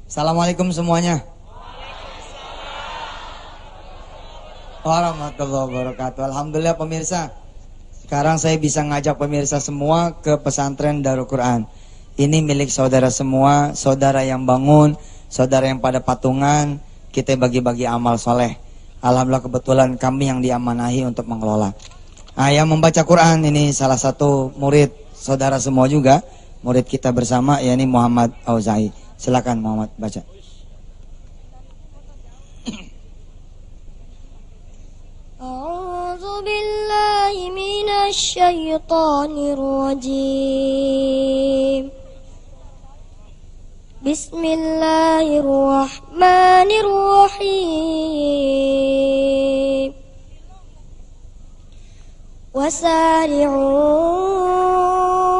Assalamualaikum semuanya. Warahmatullahi wabarakatuh. Alhamdulillah pemirsa. Sekarang saya bisa ngajak pemirsa semua ke pesantren Darul Quran. Ini milik saudara semua, saudara yang bangun, saudara yang pada patungan, kita bagi-bagi amal soleh. Alhamdulillah kebetulan kami yang diamanahi untuk mengelola. Nah, yang membaca Quran ini salah satu murid saudara semua juga, murid kita bersama, yakni Muhammad Auzai. Silakan Muhammad baca. A'udzu billahi minasy syaithanir rajim. Bismillahirrahmanirrahim. Wasari'u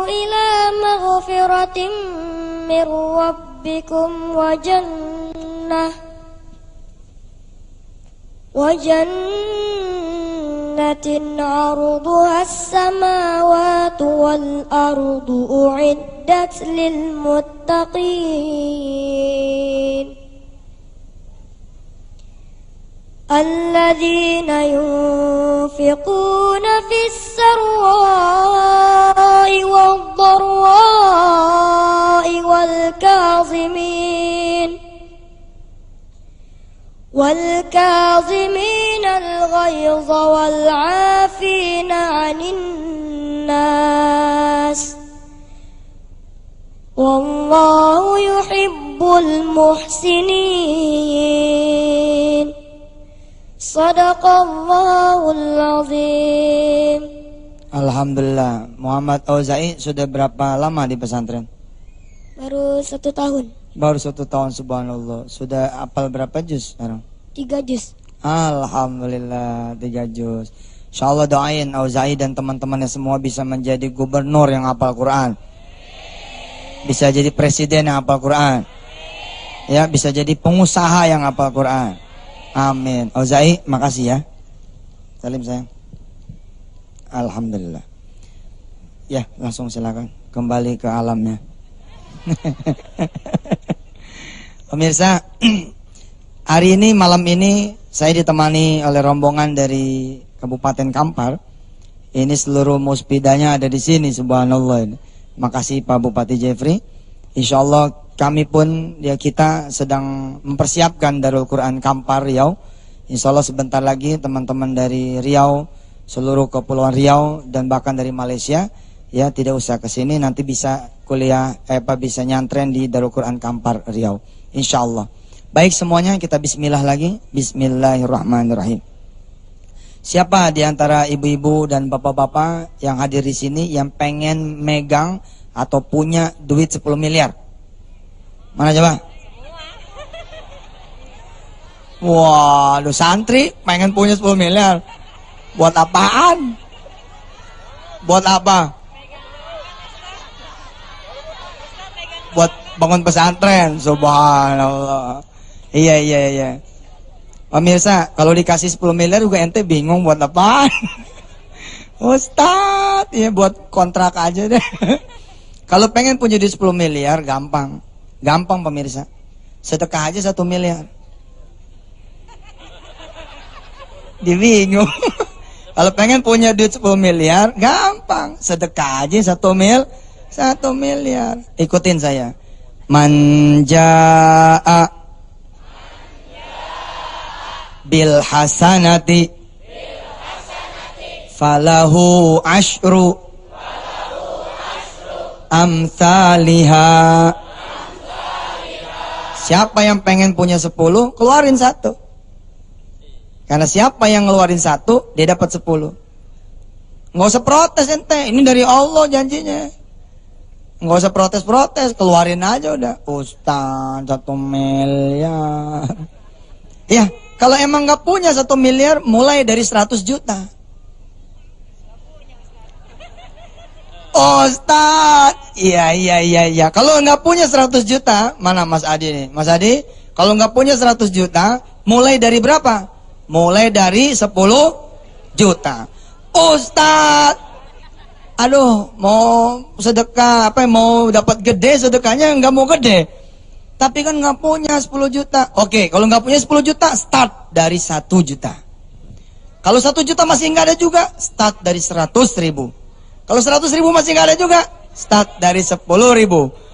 ila maghfiratin min rabbikum wa jannatin 'arduha as-samawati wal ardu u'iddat lil muttaqin alladzina yunfiquna fis sarra'i wad dharra'i والكاظمين الغيظ والعافين عن الناس والله يحب المحسنين صدق الله العظيم. Alhamdulillah. Muhammad Auzai sudah berapa lama di pesantren? Baru 1 tahun. Baru 1 tahun, subhanallah. Sudah hafal berapa juz sekarang? 3 juz. Alhamdulillah 3 juz. Insyaallah doain Auzai dan teman-temannya semua bisa menjadi gubernur yang hafal Quran. Bisa jadi presiden yang hafal Quran. Ya, bisa jadi pengusaha yang hafal Quran. Amin. Auzai, makasih ya. Salim sayang. Alhamdulillah. Ya, langsung silakan kembali ke alamnya. Pemirsa, hari ini malam ini saya ditemani oleh rombongan dari Kabupaten Kampar. Ini seluruh muspidanya ada di sini, subhanallah. Makasih Pak Bupati Jeffrey. Insyaallah kami pun ya kita sedang mempersiapkan Darul Quran Kampar Riau. Insyaallah sebentar lagi teman-teman dari Riau, seluruh kepulauan Riau dan bahkan dari Malaysia ya tidak usah ke sini, nanti bisa kuliah bisa nyantren di Darul Quran Kampar Riau insyaallah. Baik semuanya, kita bismillah lagi. Bismillahirrahmanirrahim. Siapa di antara ibu-ibu dan bapak-bapak yang hadir di sini yang pengen megang atau punya duit 10 miliar? Mana coba? Waduh, santri pengen punya 10 miliar. Buat apaan? Buat apa? Buat bangun pesantren, subhanallah. Iya. Pemirsa, kalau dikasih 10 miliar juga ente bingung buat apa? Ustadz, ya buat kontrak aja deh. Kalau pengen punya duit 10 miliar, gampang. Gampang pemirsa. Sedekah aja 1 miliar. Dibingung. Kalau pengen punya duit 10 miliar, gampang. Sedekah aja 1 miliar. Ikutin saya. Manja'a bil hasanati falahu ashru amthaliha. Siapa yang pengen punya 10, keluarin 1. Karena siapa yang ngeluarin 1, dia dapat 10. Nggak usah protes ente, ini dari Allah janjinya. Nggak usah protes-protes, keluarin aja udah. Ustaz, 1 miliar. Ya, kalau emang nggak punya 1 miliar, mulai dari 100 juta. Ustaz, iya. Kalau nggak punya 100 juta, mana Mas Adi nih? Mas Adi, kalau nggak punya 100 juta, mulai dari berapa? Mulai dari 10 juta. Ustaz, aduh, mau sedekah, mau dapat gede sedekahnya nggak mau gede. Tapi kan nggak punya 10 juta. Oke, kalau nggak punya 10 juta, start dari 1 juta. Kalau 1 juta masih nggak ada juga, start dari 100.000. Kalau 100.000 masih nggak ada juga, start dari 10.000.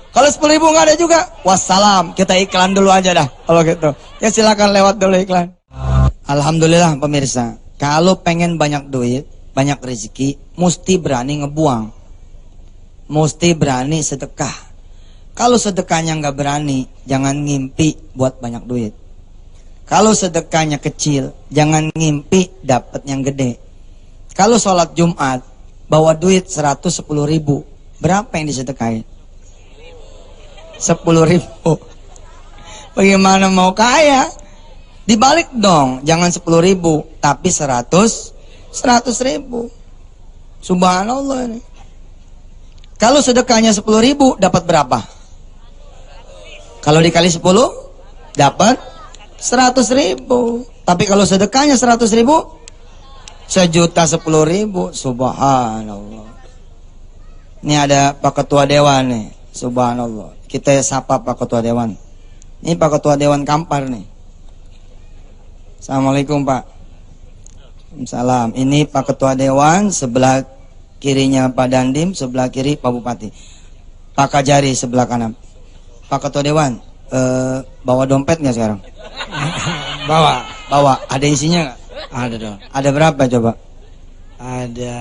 Kalau 10.000 nggak ada juga, wassalam. Kita iklan dulu aja dah. Kalau gitu, ya silakan lewat dulu iklan. Alhamdulillah pemirsa, kalau pengen banyak duit, banyak rezeki, mesti berani ngebuang. Mesti berani sedekah. Kalau sedekahnya nggak berani, jangan ngimpi buat banyak duit. Kalau sedekahnya kecil, jangan ngimpi dapat yang gede. Kalau sholat Jumat, bawa duit 110.000, berapa yang disedekahin? 10.000. Bagaimana mau kaya? Dibalik dong, jangan 10.000, tapi 100.000. Subhanallah ini. Kalau sedekahnya 10.000, dapat berapa? Kalau dikali 10, dapat 100.000. Tapi kalau sedekahnya 100.000, 1.010.000. Subhanallah. Ini ada Pak Ketua Dewan nih. Subhanallah. Kita sapa Pak Ketua Dewan. Ini Pak Ketua Dewan Kampar nih. Assalamualaikum Pak. Salam. Ini Pak Ketua Dewan, sebelah kirinya Pak Dandim, sebelah kiri Pak Bupati. Pak Kajari sebelah kanan. Pak Ketua Dewan, bawa dompet nggak sekarang? Bawa. Ada isinya nggak? Ada dong. Ada berapa coba? Ada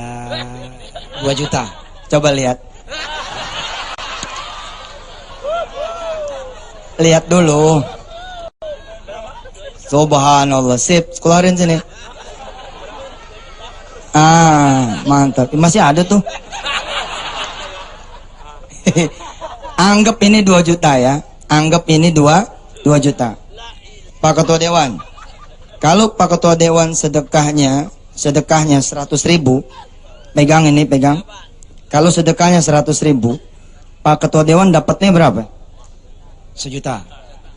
2 juta. Coba lihat. Lihat dulu. Subhanallah. Sip, keluarin sini. Mantap. Masih ada tuh. Anggap ini 2 juta ya. Anggap ini 2 juta. Pak Ketua Dewan, kalau Pak Ketua Dewan sedekahnya 100.000, pegang ini, pegang. Kalau sedekahnya 100.000, Pak Ketua Dewan dapatnya berapa? 1 juta.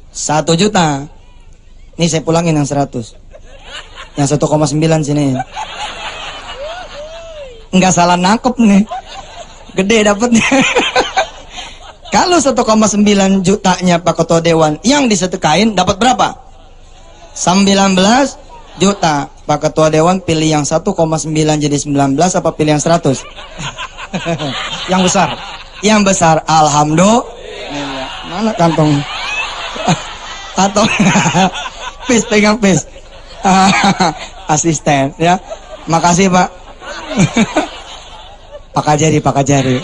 1 juta. Ini saya pulangin yang 100. Yang 1,9 sini. Enggak salah nangkep nih. Gede dapatnya. Kalau 1,9 jutanya Pak Ketua Dewan yang disedekain dapat berapa? 19 juta. Pak Ketua Dewan pilih yang 1,9 jadi 19 apa pilih yang 100? Yang besar. Yang besar. Alhamdulillah. Mana kantong? Atau pis, pegang pis. Asisten ya. Makasih Pak. Pak Kajari.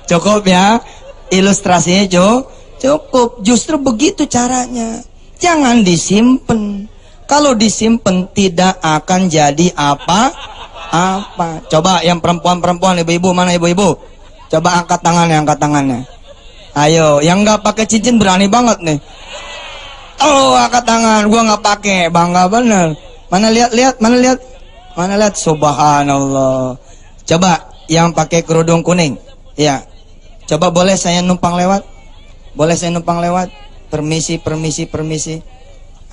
Cukup ya, ilustrasinya cukup. Justru begitu caranya. Jangan disimpan. Kalau disimpan tidak akan jadi apa-apa. Coba yang perempuan, ibu-ibu mana ibu-ibu? Coba angkat tangannya. Ayo, yang nggak pakai cincin berani banget nih. Oh, angkat tangan. Gua nggak pakai, bangga bener. Mana lihat? Subhanallah. Coba yang pakai kerudung kuning, ya. Coba boleh saya numpang lewat? Permisi.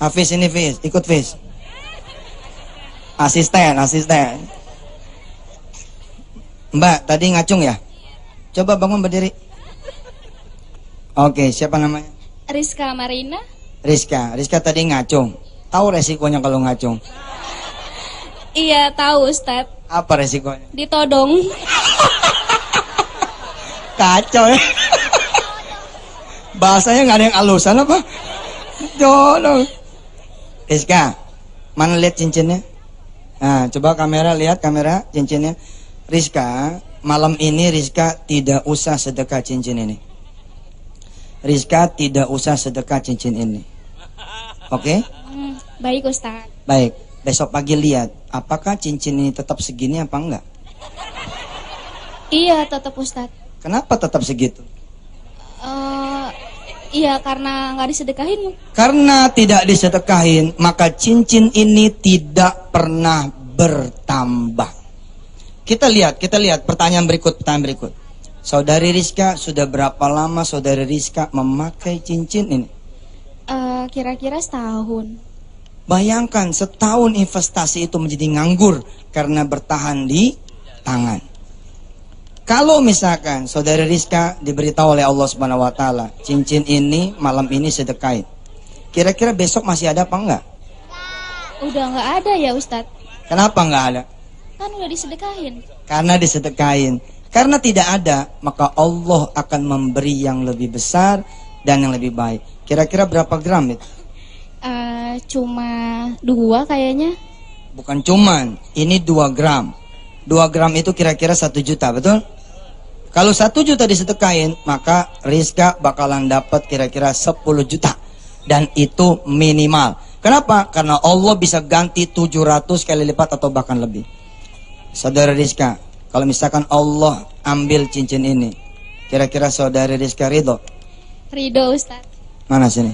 Hafiz ini Fiz, ikut Fiz. Asisten. Mbak, tadi ngacung ya? Coba bangun berdiri. Oke, siapa namanya? Rizka Marina. Rizka tadi ngacung. Tahu resikonya kalau ngacung? Iya tahu Ustadz. Apa resikonya? Ditodong. Kacau ya. Bahasanya nggak ada yang alusan apa? Jodoh. Rizka, mana lihat cincinnya? Nah, coba lihat kamera cincinnya. Rizka, malam ini Rizka tidak usah sedekah cincin ini. Oke? Baik Ustadz. Baik. Besok pagi lihat, apakah cincin ini tetap segini apa enggak? Iya tetap Ustadz. Kenapa tetap segitu? Iya karena nggak disedekahin. Karena tidak disedekahin, maka cincin ini tidak pernah bertambah. Kita lihat pertanyaan berikut. Saudari Rizka, sudah berapa lama saudari Rizka memakai cincin ini? Kira-kira setahun. Bayangkan setahun investasi itu menjadi nganggur karena bertahan di tangan. Kalau misalkan saudari Rizka diberitahu oleh Allah Subhanahu wa taala, cincin ini malam ini sedekahin. Kira-kira besok masih ada apa enggak? Udah nggak ada ya Ustadz. Kenapa enggak ada? Kan udah disedekahin. Karena disedekahin. Karena tidak ada, maka Allah akan memberi yang lebih besar dan yang lebih baik. Kira-kira berapa gram itu? Cuma 2 kayaknya. Bukan cuman, ini 2 gram. 2 gram itu kira-kira 1 juta, betul? Kalau 1 juta disedekahin, maka Rizka bakalan dapat kira-kira 10 juta. Dan itu minimal. Kenapa? Karena Allah bisa ganti 700 kali lipat atau bahkan lebih. Saudara Rizka, kalau misalkan Allah ambil cincin ini, kira-kira saudari Rizka ridho? Ridho Ustadz. Mana sini?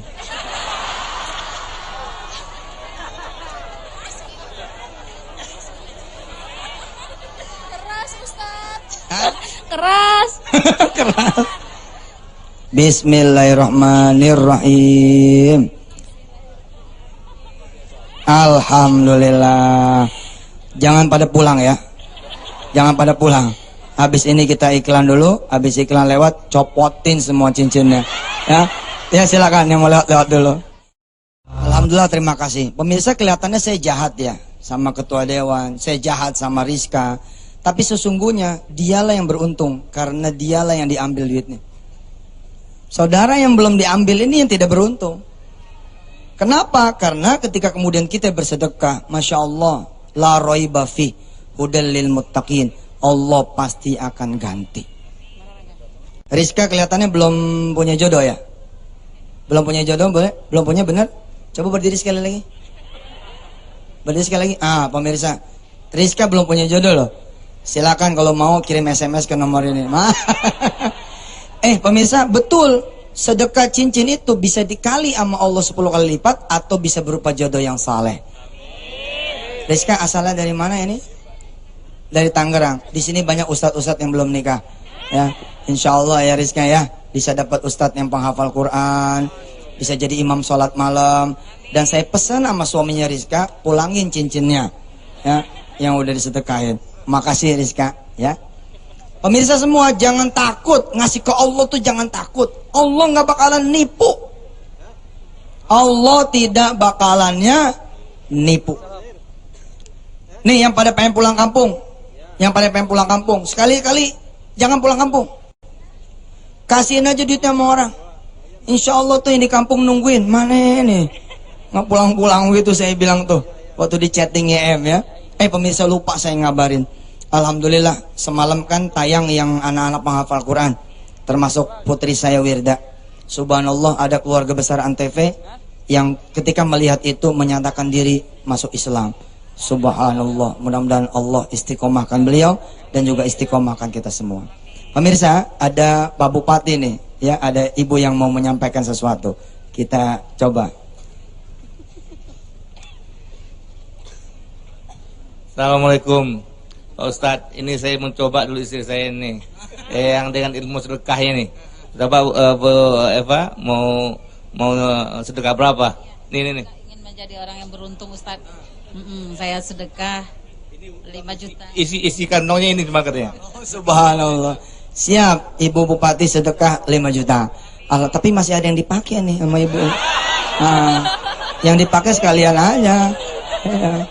Keras Ustadz. Hah? Keras. Keras. Bismillahirrahmanirrahim. Alhamdulillah. Jangan pada pulang ya. Jangan pada pulang. Habis ini kita iklan dulu. Habis iklan lewat, copotin semua cincinnya. Ya, ya silakan yang mau lewat dulu. Alhamdulillah, terima kasih. Pemirsa, kelihatannya saya jahat ya sama ketua dewan. Saya jahat sama Rizka. Tapi sesungguhnya dialah yang beruntung karena dialah yang diambil duitnya. Saudara yang belum diambil ini yang tidak beruntung. Kenapa? Karena ketika kemudian kita bersedekah, Masya Allah, la raiba fi hudal lil muttaqin, Allah pasti akan ganti. Rizka kelihatannya belum punya jodoh ya? Belum punya jodoh, boleh? Belum punya, benar? Coba berdiri sekali lagi. Berdiri sekali lagi. Pemirsa, Rizka belum punya jodoh loh. Silakan kalau mau kirim SMS ke nomor ini. Pemirsa, betul, sedekah cincin itu bisa dikali sama Allah 10 kali lipat atau bisa berupa jodoh yang saleh. Rizka asalnya dari mana ini? Dari Tangerang. Di sini banyak ustadz-ustadz yang belum nikah. Ya, insya Allah ya Rizka ya, bisa dapat ustadz yang penghafal Quran, bisa jadi imam sholat malam. Dan saya pesan sama suaminya Rizka, pulangin cincinnya, ya, yang udah disedekahin. Makasih Rizka, ya. Pemirsa semua, jangan takut ngasih ke Allah tuh, jangan takut. Allah nggak bakalan nipu. Allah tidak bakalannya nipu. Nih yang pada pengen pulang kampung, sekali-kali jangan pulang kampung. Kasihin aja duitnya sama orang. Insya Allah tuh yang di kampung nungguin, mana nih nggak pulang-pulang gitu, saya bilang tuh waktu di chatting YM ya. Pemirsa, lupa saya ngabarin. Alhamdulillah semalam kan tayang yang anak-anak penghafal Quran, termasuk putri saya Wirda. Subhanallah, ada keluarga besar Antv yang ketika melihat itu menyatakan diri masuk Islam. Subhanallah, mudah-mudahan Allah istiqomahkan beliau dan juga istiqomahkan kita semua. Pemirsa, ada Pak Bupati nih, ya, ada ibu yang mau menyampaikan sesuatu. Kita coba. Assalamualaikum Pak Ustadz, ini saya mencoba dulu istri saya ini yang dengan ilmu sedekah ini. Coba Eva mau sedekah berapa? Nih. Ingin menjadi orang yang beruntung Ustadz. Saya sedekah 5 juta. Isi kantongnya ini cuma katanya. Subhanallah. Siap, Ibu Bupati sedekah 5 juta. Tapi masih ada yang dipakai nih sama Ibu. Yang dipakai sekalian aja. Ya.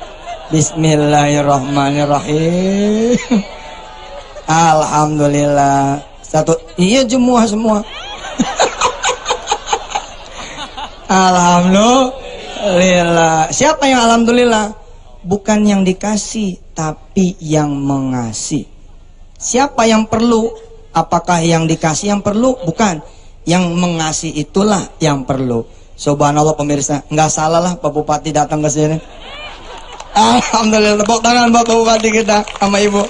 Bismillahirrahmanirrahim. Alhamdulillah. Iya semua. Alhamdulillah. Siapa yang alhamdulillah? Bukan yang dikasih, tapi yang mengasih. Siapa yang perlu? Apakah yang dikasih yang perlu? Bukan. Yang mengasih itulah yang perlu. Subhanallah pemirsa, nggak salah lah Pak Bupati datang ke sini. Alhamdulillah, tepuk tangan buat Pak Bupati kita sama Ibu.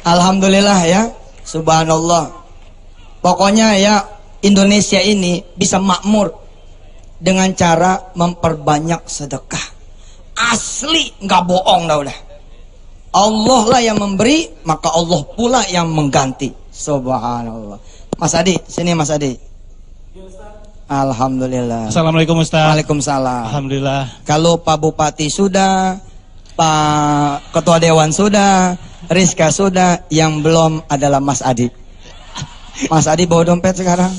Alhamdulillah ya, subhanallah. Pokoknya ya, Indonesia ini bisa makmur dengan cara memperbanyak sedekah. Asli, nggak bohong dah udah. Allah lah yang memberi, maka Allah pula yang mengganti. Subhanallah. Mas Adi, sini Mas Adi. Alhamdulillah. Assalamualaikum Ustaz. Waalaikumsalam. Alhamdulillah. Kalau Pak Bupati sudah, Pak Ketua Dewan sudah, Rizka sudah, yang belum adalah Mas Adi. Mas Adi bawa dompet sekarang?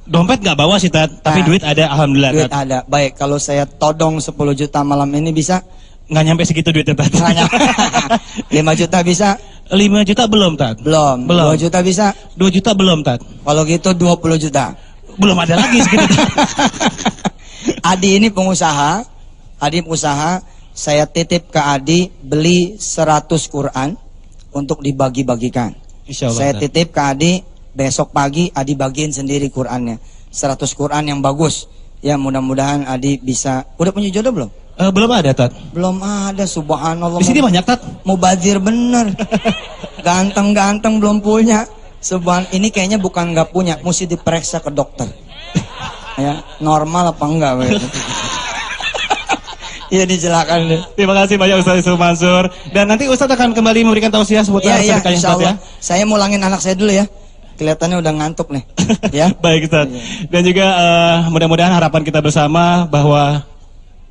Dompet nggak bawa sih, Tat. Tapi Nah, duit ada, alhamdulillah, Duit Tat. ada. Baik, kalau saya todong 10 juta malam ini bisa? Nggak nyampe segitu duitnya, Tat. Hanya 5 juta bisa? 5 juta belum, Tat. Belum. Belum. 2 juta bisa? 2 juta belum, Tat. Kalau gitu 20 juta. Belum ada lagi segitu, Tat. Adi ini pengusaha. Adi pengusaha. Saya titip ke Adi beli 100 Quran untuk dibagi-bagikan. Insya Allah, Saya Tat. titip ke Adi, besok pagi Adi bagiin sendiri Qurannya. 100 Quran yang bagus. Ya mudah-mudahan Adi bisa. Udah punya jodoh belum? Belum ada, Tat. Belum ada, subhanallah. Di sini banyak, Tat. Mubazir bener. Ganteng-ganteng belum punya. Ini kayaknya bukan nggak punya, mesti diperiksa ke dokter. Ya, normal apa enggak? Iya, disilakan deh. Terima kasih banyak Ustaz Yusuf Mansur. Dan nanti Ustaz akan kembali memberikan tausiah seputar Iya, sedekah insya Ustaz ya. Allah. Saya mulangin anak saya dulu ya. Kelihatannya udah ngantuk nih. Ya. Baik, Ustaz. Dan juga mudah-mudahan harapan kita bersama bahwa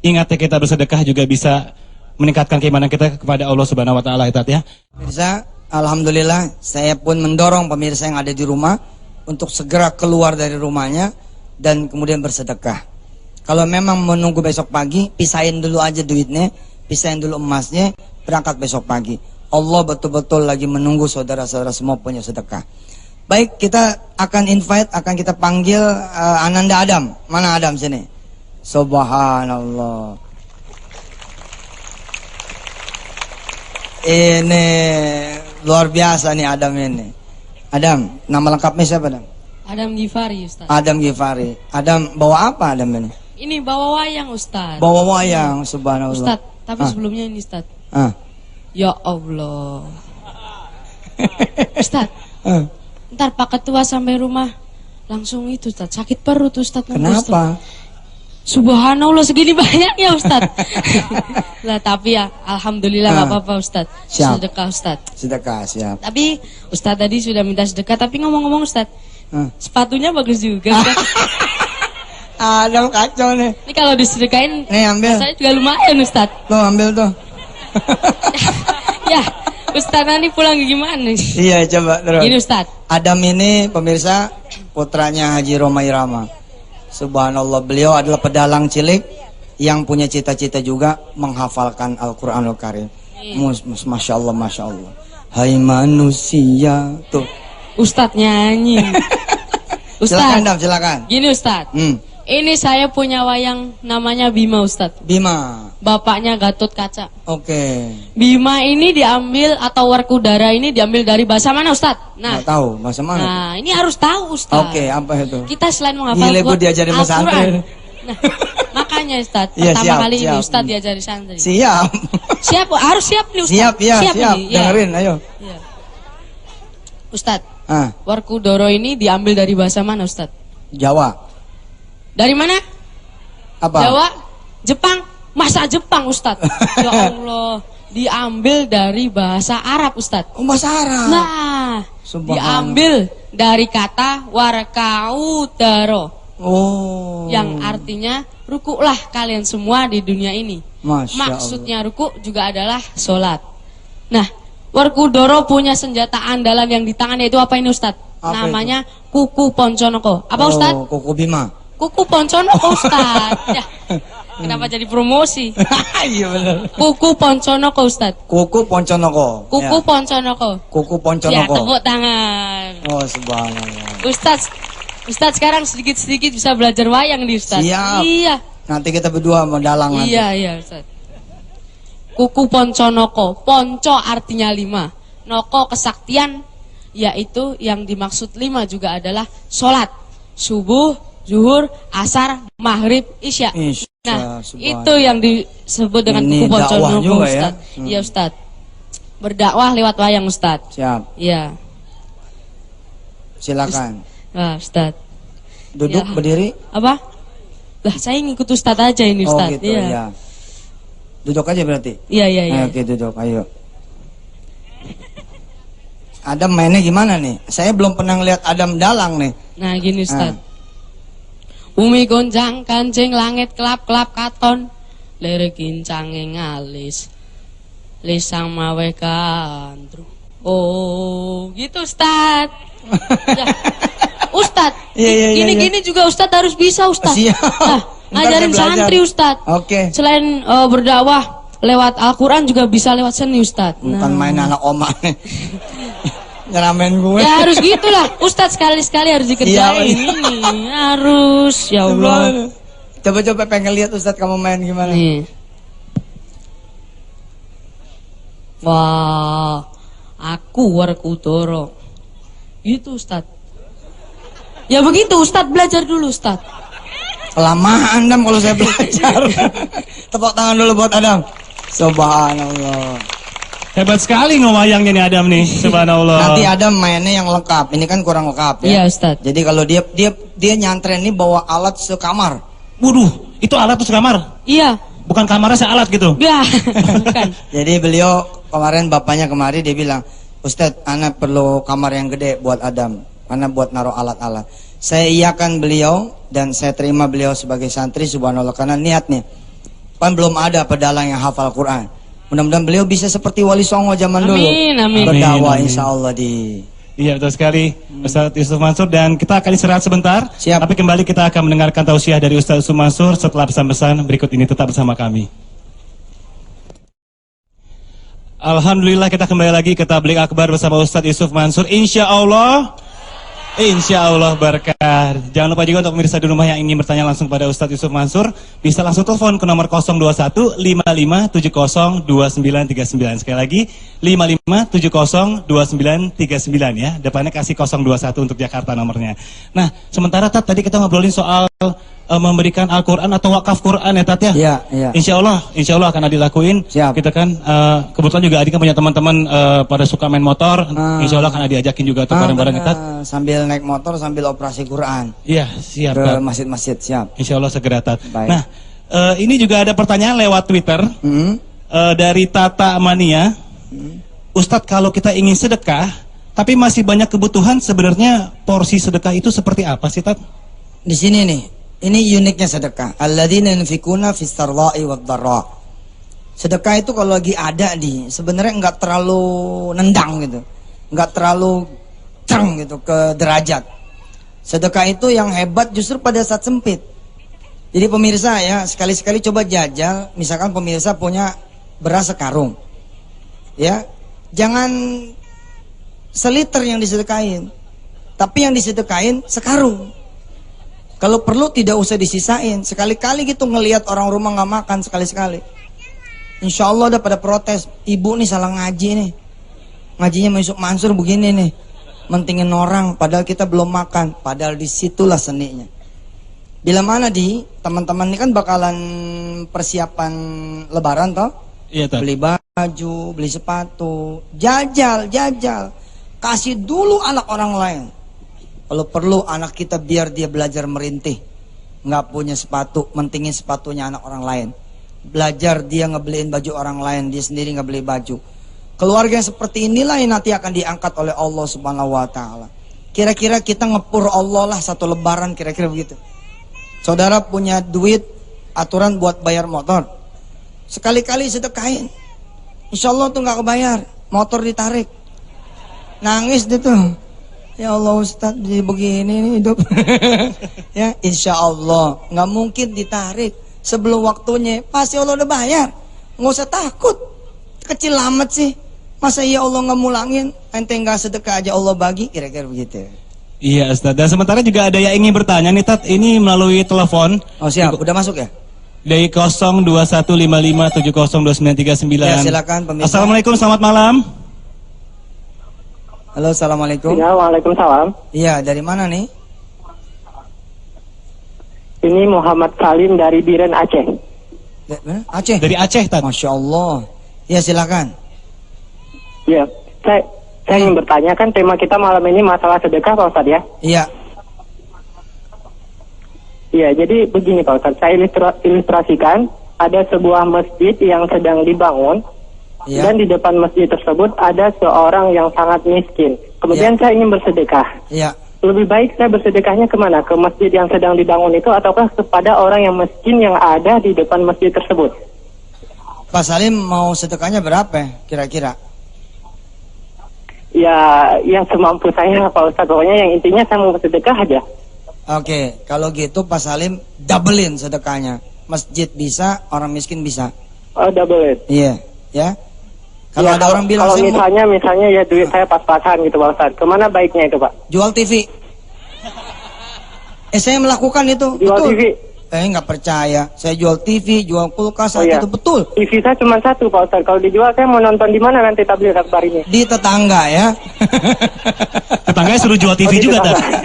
ingat ya, kita bersedekah juga bisa meningkatkan keimanan kita kepada Allah Subhanahu wa taala, Ustaz ya. Pemirsa, alhamdulillah saya pun mendorong pemirsa yang ada di rumah untuk segera keluar dari rumahnya dan kemudian bersedekah. Kalau memang menunggu besok pagi, pisahin dulu aja duitnya, pisahin dulu emasnya, berangkat besok pagi. Allah betul-betul lagi menunggu saudara-saudara semua punya sedekah. Baik, kita akan invite, akan kita panggil Ananda Adam. Mana Adam sini? Subhanallah. Ini luar biasa nih Adam ini. Adam, nama lengkapnya siapa Adam? Adam Gifari, Ustaz. Adam Gifari. Adam bawa apa Adam ini? Ini bawa wayang, Ustaz. Bawa wayang, subhanallah. Ustaz, tapi Ah. sebelumnya ini, Ustaz. Ah. Ya Allah. Ustaz, Ah. ntar Pak Ketua sampai rumah langsung itu, Ustaz. Sakit perut, Ustaz. Kenapa? Subhanallah, segini banyaknya, Ustaz. Lah, tapi ya, alhamdulillah Ah. nggak apa-apa, Ustaz. Siap. Sedekah, Ustaz. Sedekah, siap. Tapi Ustaz tadi sudah minta sedekah, tapi ngomong-ngomong, Ustaz, Ah. sepatunya bagus juga, Ustaz. Adam kacau nih. Ini kalau disedekain, Nih ambil. saya juga lumayan, Ustaz. Tuh ambil tuh. Ya, Ustaz nanti pulang gimana? Iya, coba terus. Gini, Ustaz. Adam ini pemirsa putranya Haji Roma Irama. Subhanallah, beliau adalah pedalang cilik yang punya cita-cita juga menghafalkan Al-Quranul Karim. Masya Allah, Masya Allah. Hai manusia. Tuh. Ustadz nyanyi. Silakan Ustadz, Adam, silakan. gini Ustadz. Ini saya punya wayang namanya Bima, Ustadz. Bima. Bapaknya Gatot Kaca. Oke. Bima ini diambil atau Werkudara ini diambil dari bahasa mana, Ustadz? Nggak tahu bahasa mana. Nah, ini harus tahu, Ustadz. Oke, apa itu? Kita selain menghafal Gile, gua diajarin sama Al-Quran. santri. Nah, makanya Ustadz, Iya, pertama siap, kali ini siap. Ustadz diajari santri. Siap. Siap, harus siap nih Ustadz. Siap, ya, siap. Ini, ya. Dengerin, ayo. Iya. Ustadz, Ah, Werkudara ini diambil dari bahasa mana, Ustadz? Jawa. Dari mana? Apa? Jawa, Jepang, masa Jepang, Ustadz? Ya Allah, diambil dari bahasa Arab, Ustadz. Oh, bahasa Arab. Nah, Subhanallah. diambil dari kata warkaudaro, Oh. yang artinya rukuklah kalian semua di dunia ini. Masya Maksudnya rukuk juga adalah sholat. Nah, Werkudara punya senjata andalan yang di tangannya itu apa ini, Ustadz? Apa Namanya kuku ponconoko. Apa, Allah. Ustadz? Oh, Kuku Bima. Kuku ponconoko, Ustadz. Ya, kenapa jadi promosi? Iya benar. Kuku ponconoko, Ustadz. Kuku Ponconoko. Kuku Ya. ponconoko. Kuku Ya, Ponconoko. tepuk tangan. Oh, subhanallah. Ustadz sekarang sedikit-sedikit bisa belajar wayang nih, Ustadz. Siap. Iya. Nanti kita berdua mau dalang nanti. Iya, Ustadz. Kuku ponconoko. Ponco artinya 5. Noko kesaktian, yaitu yang dimaksud 5 juga adalah sholat. Subuh, zuhur, asar, maghrib, isya. Isya, Nah, subhanallah. itu yang disebut dengan Ini kuku dakwah ponconoko, juga ya. Ustadz. Iya, Ustadz. Berdakwah lewat wayang, Ustadz. Siap. Iya. Silakan. Nah, Ustadz. Duduk, Ya. berdiri. Apa? Lah, saya ngikut Ustadz aja ini, Oh, Ustadz. gitu ya. Duduk aja berarti. Iya, iya, iya. Ayo, oke, duduk. Ayo. Adam mainnya gimana nih? Saya belum pernah ngeliat Adam dalang nih. Nah, gini, Ustadz. Bumi gonjang, kancing langit kelap-kelap katon. Lere kincange ngalis. lisang mawe kandru. Oh, gitu Ustad. Ya. Ustad, Iya. gini-gini juga Ustad harus bisa Ustad. Siap. Nah, Ntar ngajarin saya belajar. santri Ustad. Oke. Selain berdakwah lewat Al-Quran juga bisa lewat seni Ustad. Bukan main anak oma nih. Nyeramen gue. Ya harus gitulah, Ustadz sekali-sekali harus dikerjain Iya. ini, harus, ya Allah. Coba-coba pengen lihat Ustadz kamu main gimana. Nih. Wah, aku Warkudoro. Gitu Ustadz. Ya begitu Ustadz, belajar dulu Ustadz. Kelamaan Adam kalau saya belajar. Tepuk tangan dulu buat Adam. Subhanallah. Hebat sekali ngewayangnya nih Adam nih, subhanallah. Nanti Adam mainnya yang lengkap. Ini kan kurang lengkap Iya ya. Ustadz. Jadi kalau dia nyantren ini bawa alat sekamar. Waduh, itu alat tuh sekamar. Iya, Bukan kamarnya sealat gitu. ya, bukan. Jadi beliau kemarin bapaknya kemari dia bilang, Ustadz, anak perlu kamar yang gede buat Adam, karena buat naruh alat-alat. Saya iakan beliau dan saya terima beliau sebagai santri, subhanallah, karena niatnya. Kan belum ada pedalang yang hafal Quran. Mudah-mudahan beliau bisa seperti Wali Songo zaman dulu. Amin, amin. Berdakwah Amin, amin. insya Allah di... Iya betul sekali Ustadz Yusuf Mansur, dan kita akan istirahat sebentar. Siap. Tapi kembali kita akan mendengarkan tausiah dari Ustadz Yusuf Mansur setelah pesan-pesan berikut ini. Tetap bersama kami. Alhamdulillah kita kembali lagi ke Tabligh Akbar bersama Ustadz Yusuf Mansur. Insya Allah berkah. Jangan lupa juga untuk pemirsa di rumah yang ingin bertanya langsung pada Ustadz Yusuf Mansur, bisa langsung telepon ke nomor 021 5570 2939. Sekali lagi 5570 2939 ya. Depannya kasih 021 untuk Jakarta nomornya. Nah, sementara Tat, tadi kita ngobrolin soal memberikan Al-Quran atau wakaf Quran ya Tat ya. Iya. Insya Allah akan dilakuin. Siap. Kita kan kebetulan juga Adi kan punya teman-teman pada suka main motor. Insya Allah akan diajakin juga tuh bareng-bareng Tat. Sambil naik motor sambil operasi Quran Iya, siap ke Tat. masjid-masjid, siap. Insya Allah segera Tat. Baik. Nah, ini juga ada pertanyaan lewat Twitter dari Tata Mania. Ustadz, kalau kita ingin sedekah tapi masih banyak kebutuhan, sebenarnya porsi sedekah itu seperti apa sih Tat? Di sini nih, ini uniknya sedekah. Alladzina yunfikuna fis sarra'i wad dharra. Sedekah itu kalau lagi ada sebenarnya enggak terlalu nendang gitu. Enggak terlalu cang gitu ke derajat. Sedekah itu yang hebat justru pada saat sempit. Jadi pemirsa ya, sekali-sekali coba jajal, misalkan pemirsa punya beras sekarung. Ya, jangan seliter yang disedekain. Tapi yang disedekain sekarung. Kalau perlu tidak usah disisain. Sekali-kali gitu ngelihat orang rumah nggak makan sekali-sekali. Insya Allah udah pada protes. Ibu nih salah ngaji nih. Ngajinya Yusuf Mansur begini nih. Mentingin orang padahal kita belum makan. Padahal disitulah seninya. Bila mana teman-teman ini kan bakalan persiapan lebaran toh. Iya Tat. Beli baju, beli sepatu. Jajal. Kasih dulu anak orang lain. Kalau perlu anak kita biar dia belajar merintih. Nggak punya sepatu, mentingin sepatunya anak orang lain. Belajar dia ngebeliin baju orang lain, dia sendiri nggak beli baju. Keluarga yang seperti inilah yang nanti akan diangkat oleh Allah Subhanahu wa Ta'ala. Kira-kira kita ngepur Allah lah satu lebaran, kira-kira begitu. Saudara punya duit, aturan buat bayar motor. Sekali-kali sedekahin. Insya Allah tuh nggak kebayar, motor ditarik. Nangis dia tuh. Ya Allah Ustadz, jadi begini nih hidup. Ya, insya Allah nggak mungkin ditarik sebelum waktunya. Pasti Allah udah bayar. Nggak usah takut. Kecil amat sih. Masa ya Allah nggak mulangin? Ente nggak sedekah aja Allah bagi, kira-kira begitu. Iya Ustadz. Dan sementara juga ada yang ingin bertanya nih Tat. Ini melalui telepon. Oh siap, udah masuk ya? Dari 021557029939. Ya, silakan, pemirsa. Assalamualaikum, selamat malam. Halo, assalamualaikum. Ya, waalaikumsalam. Iya, dari mana nih? Ini Muhammad Salim dari Biren, Aceh. Mana? Aceh. Dari Aceh Tat. Masya Allah. Ya silakan. Ya, saya ingin bertanya, kan tema kita malam ini masalah sedekah Pak Ustadz ya? Iya. Iya, jadi begini Pak Ustadz, saya ilustrasikan ada sebuah masjid yang sedang dibangun. Iya. Dan di depan masjid tersebut ada seorang yang sangat miskin. Kemudian saya ingin bersedekah. Iya. Lebih baik saya bersedekahnya kemana? Ke masjid yang sedang dibangun itu ataukah kepada orang yang miskin yang ada di depan masjid tersebut? Pak Salim mau sedekahnya berapa kira-kira? Ya, yang semampu saya Pak Ustadz. Pokoknya yang intinya saya mau sedekah aja. Oke, kalau gitu Pak Salim doublein sedekahnya. Masjid bisa, orang miskin bisa. Oh, double it. Iya, ya. Kalau Ya, ada orang bilang kalau saya mau misalnya ya duit saya pas-pasan gitu Pak Ustadz. Kemana baiknya itu Pak? jual TV. Saya melakukan itu. Jual betul. TV. Nggak percaya. Saya jual TV, jual kulkas, Oh, iya. itu betul. TV saya cuma satu Pak Ustadz. Kalau dijual saya mau nonton di mana nanti tabligh akbar ini? Di tetangga ya. Tetangganya suruh jual TV di juga, Tat. tetangga.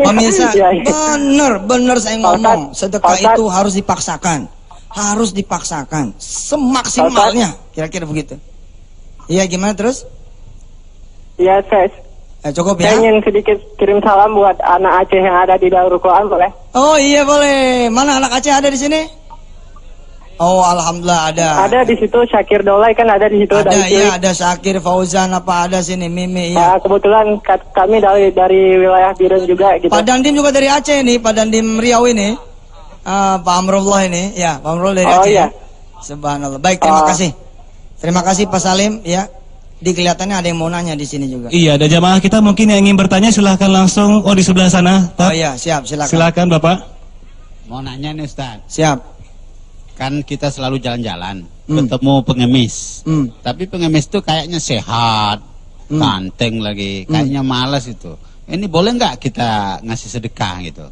Pemirsa, Iya, iya. bener saya Pak ngomong. Ustadz, Sedekah Pak Ustadz. itu harus dipaksakan. Harus dipaksakan. Semaksimalnya. Kira-kira begitu. Iya, gimana terus? Ya, Cukup saya ya. ingin sedikit kirim salam buat anak Aceh yang ada di Darul Quran, boleh? Oh iya boleh. Mana anak Aceh ada di sini? Oh alhamdulillah ada. Ada di situ Syakir Dolai kan ada di situ Ada dari ya, ada Syakir, Fauzan apa ada sini, Mimi ya. kebetulan kami dari wilayah Biren juga gitu. Pak Dandim juga dari Aceh nih, Pak Dandim Riau ini. Pak Amrullah ini, ya Pak Amrullah dari Oh, Aceh. iya. Ya. Subhanallah. Baik, terima kasih. Terima kasih Pak Salim ya. Di kelihatannya ada yang mau nanya di sini juga. Iya, ada jamaah kita mungkin yang ingin bertanya silahkan langsung. Oh, di sebelah sana. Oh iya, siap, silakan. Silakan Bapak. Mau nanya nih Ustaz, Siap. kan kita selalu jalan-jalan, Hmm. ketemu pengemis. Hmm. Tapi pengemis tuh kayaknya sehat, Hmm. ganteng lagi, kayaknya malas itu. Ini boleh nggak kita ngasih sedekah gitu?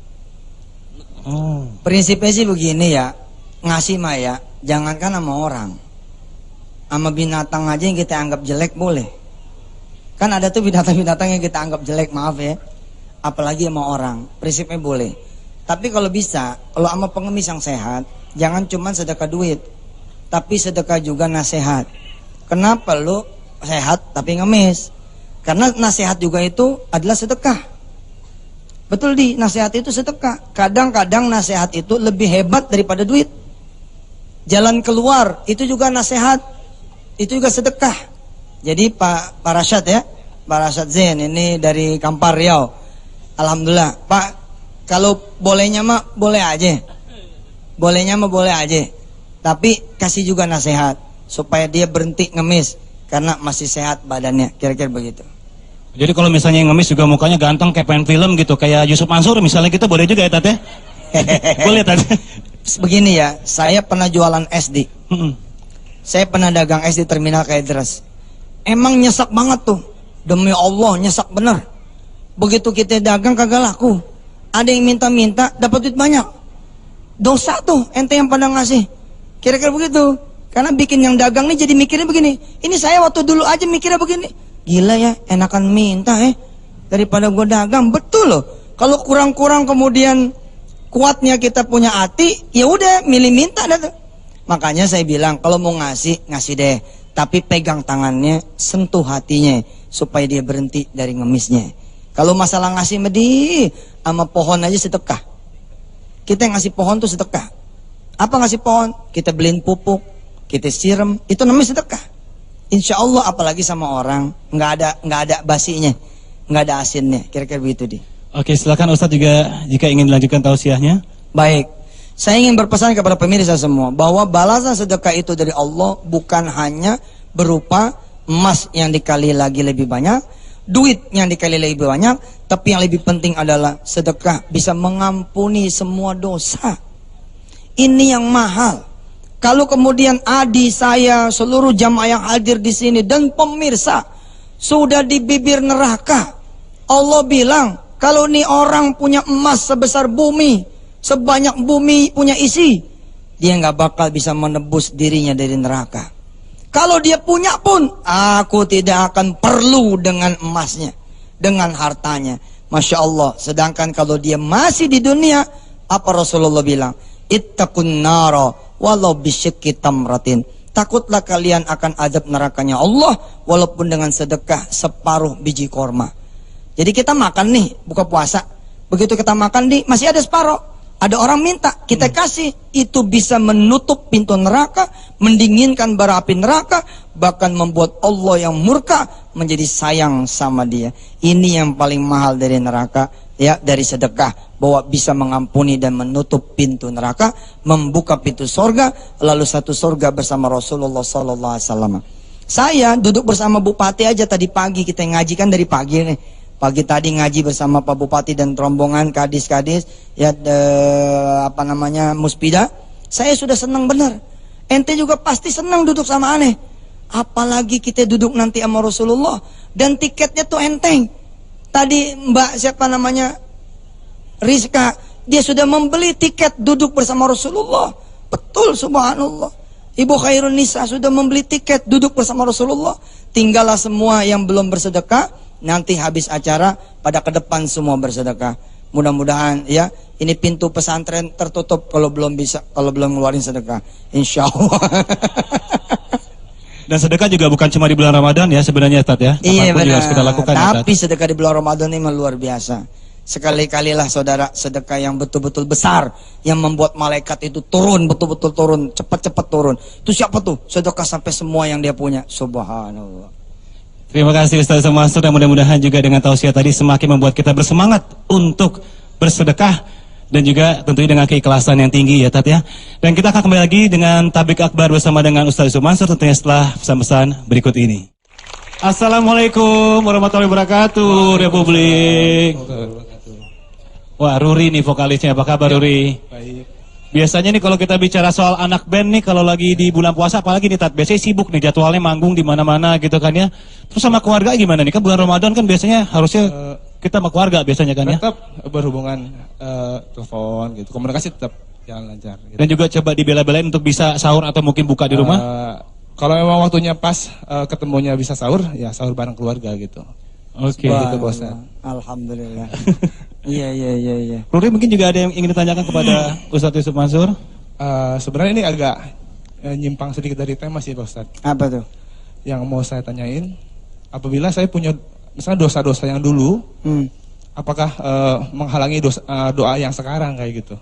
Oh. Prinsipnya sih begini ya, ngasih mah ya, jangankan sama orang, sama binatang aja yang kita anggap jelek boleh. Kan ada tuh binatang-binatang yang kita anggap jelek, maaf ya. Apalagi sama orang, prinsipnya boleh. Tapi kalau bisa, kalau sama pengemis yang sehat, jangan cuma sedekah duit, tapi sedekah juga nasihat. Kenapa lu sehat tapi ngemis? Karena nasihat juga itu adalah sedekah. Betul di, nasihat itu sedekah. Kadang-kadang nasihat itu lebih hebat daripada duit. Jalan keluar itu juga nasihat, itu juga sedekah. Jadi Pak Rashad ya, Pak Rashad Zain ini dari Kampar Riau. Alhamdulillah Pak, kalau bolehnya mah boleh aja. Bolehnya mah boleh aja. Tapi kasih juga nasihat supaya dia berhenti ngemis karena masih sehat badannya, kira-kira begitu. Jadi kalau misalnya yang ngemis juga mukanya ganteng kayak pemain film gitu, kayak Yusuf Mansur misalnya kita boleh juga ya Tat ya? Boleh Tat. Begini ya, saya pernah jualan SD. Mm-mm. Saya pernah dagang es di terminal Kaidras. Emang nyesak banget tuh. Demi Allah nyesak bener. Begitu kita dagang kagak laku. Ada yang minta-minta dapat duit banyak. Dosa tuh ente yang pada ngasih. Kira-kira begitu. Karena bikin yang dagang nih jadi mikirnya begini. Ini saya waktu dulu aja mikirnya begini. Gila ya, enakan minta daripada gua dagang. Betul loh. Kalau kurang-kurang kemudian kuatnya kita punya hati, ya udah milih minta dah tuh. Makanya saya bilang kalau mau ngasih, ngasih deh. Tapi pegang tangannya, sentuh hatinya supaya dia berhenti dari ngemisnya. Kalau masalah ngasih medih sama pohon aja sedekah. Kita yang ngasih pohon tuh sedekah. Apa ngasih pohon? Kita beliin pupuk, kita siram, itu namanya sedekah. Insya Allah apalagi sama orang nggak ada basinya, nggak ada asinnya. Kira-kira begitu di. Oke, silakan Ustadz juga jika ingin dilanjutkan tausiahnya. Baik, saya ingin berpesan kepada pemirsa semua bahwa balasan sedekah itu dari Allah bukan hanya berupa emas yang dikali lagi lebih banyak, duit yang dikali lebih banyak, tapi yang lebih penting adalah sedekah bisa mengampuni semua dosa. Ini yang mahal. Kalau kemudian adik saya, seluruh jamaah yang hadir di sini dan pemirsa sudah di bibir neraka, Allah bilang, kalau nih orang punya emas sebesar bumi, sebanyak bumi punya isi, dia nggak bakal bisa menebus dirinya dari neraka. Kalau dia punya pun, aku tidak akan perlu dengan emasnya, dengan hartanya. Masya Allah. Sedangkan kalau dia masih di dunia, apa Rasulullah bilang? Ittaqun nara walau bisyikki tamratin. Takutlah kalian akan azab nerakanya Allah walaupun dengan sedekah separuh biji korma. Jadi kita makan nih, buka puasa. Begitu kita makan nih, masih ada separuh. Ada orang minta, kita kasih. Itu bisa menutup pintu neraka, mendinginkan bara api neraka, bahkan membuat Allah yang murka menjadi sayang sama dia. Ini yang paling mahal dari neraka. ya dari sedekah, bahwa bisa mengampuni dan menutup pintu neraka, membuka pintu sorga, lalu satu sorga bersama Rasulullah Sallallahu Alaihi Wasallam. Saya duduk bersama Bupati aja tadi pagi, kita ngaji kan dari pagi nih. Pagi tadi ngaji bersama Pak Bupati dan rombongan kadis-kadis, ya Muspida. Saya sudah senang benar. Ente juga pasti senang duduk sama aneh. Apalagi kita duduk nanti sama Rasulullah dan tiketnya tuh enteng. Tadi Mbak siapa namanya Rizka, dia sudah membeli tiket duduk bersama Rasulullah. Betul, subhanallah. Ibu Khairun Nisa sudah membeli tiket duduk bersama Rasulullah. Tinggallah semua yang belum bersedekah, nanti habis acara pada ke depan semua bersedekah. Mudah-mudahan ya, ini pintu pesantren tertutup kalau belum ngeluarin sedekah, insya Allah. Dan sedekah juga bukan cuma di bulan Ramadan ya sebenarnya Ustaz ya. Iya Apapun juga harus kita benar. lakukan, ya, Tapi sedekah di bulan Ramadan ini memang luar biasa. Sekali-kalilah saudara sedekah yang betul-betul besar, yang membuat malaikat itu turun, betul-betul turun, cepat-cepat turun. Itu siapa tuh? Sedekah sampai semua yang dia punya. Subhanallah. Terima kasih Ustaz Yusuf Mansur, dan mudah-mudahan juga dengan tausiah tadi semakin membuat kita bersemangat untuk bersedekah dan juga tentunya dengan keikhlasan yang tinggi ya Tat ya. Dan kita akan kembali lagi dengan tablik akbar bersama dengan Ustaz Yusuf Mansur tentunya setelah pesan-pesan berikut ini. Assalamualaikum warahmatullahi wabarakatuh Republik. Wah, Ruri nih vokalisnya, apa kabar Ruri? Baik. Biasanya nih kalau kita bicara soal anak band nih, kalau lagi di bulan puasa apalagi nih Tat, biasanya sibuk nih jadwalnya manggung di mana-mana gitu kan ya. Terus sama keluarga gimana nih? Kan bulan Ramadan kan biasanya harusnya kita sama keluarga biasanya kan ya. Tetap berhubungan telepon gitu. Komunikasi tetap jalan lancar gitu. Dan juga coba dibela-belain untuk bisa sahur atau mungkin buka di rumah. Kalau memang waktunya pas ketemunya bisa sahur, ya sahur bareng keluarga gitu. Oke. Gitu, Bos. Alhamdulillah. Iya. Ruri mungkin juga ada yang ingin ditanyakan kepada Ustadz Yusuf Mansur. Sebenarnya ini agak nyimpang sedikit dari tema sih Pak Ustadz. Apa tuh? Yang mau saya tanyain, apabila saya punya misalnya dosa-dosa yang dulu, apakah menghalangi doa yang sekarang kayak gitu?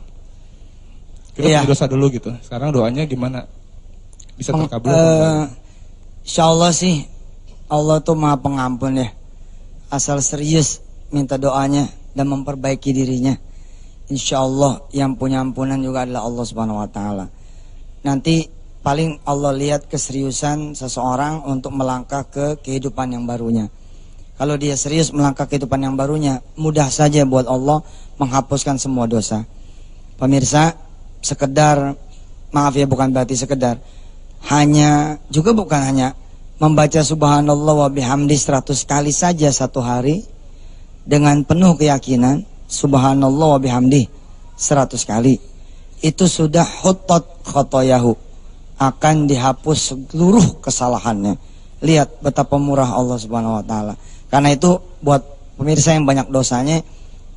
Kita punya dosa dulu gitu, sekarang doanya gimana? Bisa terkabul? Insya Allah sih, Allah tuh maha pengampun ya. Asal serius minta doanya dan memperbaiki dirinya, insya Allah yang punya ampunan juga adalah Allah Subhanahu Wa Taala. Nanti paling Allah lihat keseriusan seseorang untuk melangkah ke kehidupan yang barunya. Kalau dia serius melangkah ke kehidupan yang barunya, mudah saja buat Allah menghapuskan semua dosa. Pemirsa, sekedar, maaf ya bukan berarti sekedar, bukan hanya membaca subhanallah wa bihamdi 100 kali saja satu hari dengan penuh keyakinan, subhanallah wa bihamdi 100 kali, itu sudah huttat khotoyahu, akan dihapus seluruh kesalahannya. Lihat betapa murah Allah Subhanahu wa taala. Karena itu buat pemirsa yang banyak dosanya,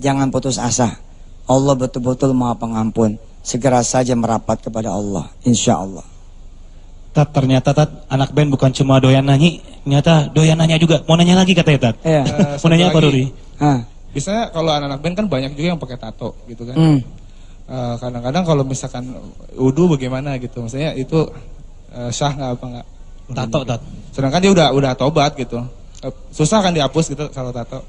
jangan putus asa. Allah betul-betul Maha Pengampun. Segera saja merapat kepada Allah, insya Allah. Tat, ternyata Tat, anak band bukan cuma doyan nyanyi, ternyata doyan nanya juga. Mau nanya lagi katanya Tat. Iya. Mau nanya apa Ruri? Biasanya kalau anak band kan banyak juga yang pakai tato gitu kan. Kadang-kadang kalau misalkan wudu bagaimana gitu, maksudnya itu sah nggak apa nggak? Tato Tat. Sedangkan dia udah tobat gitu. Susah kan dihapus gitu kalau tato.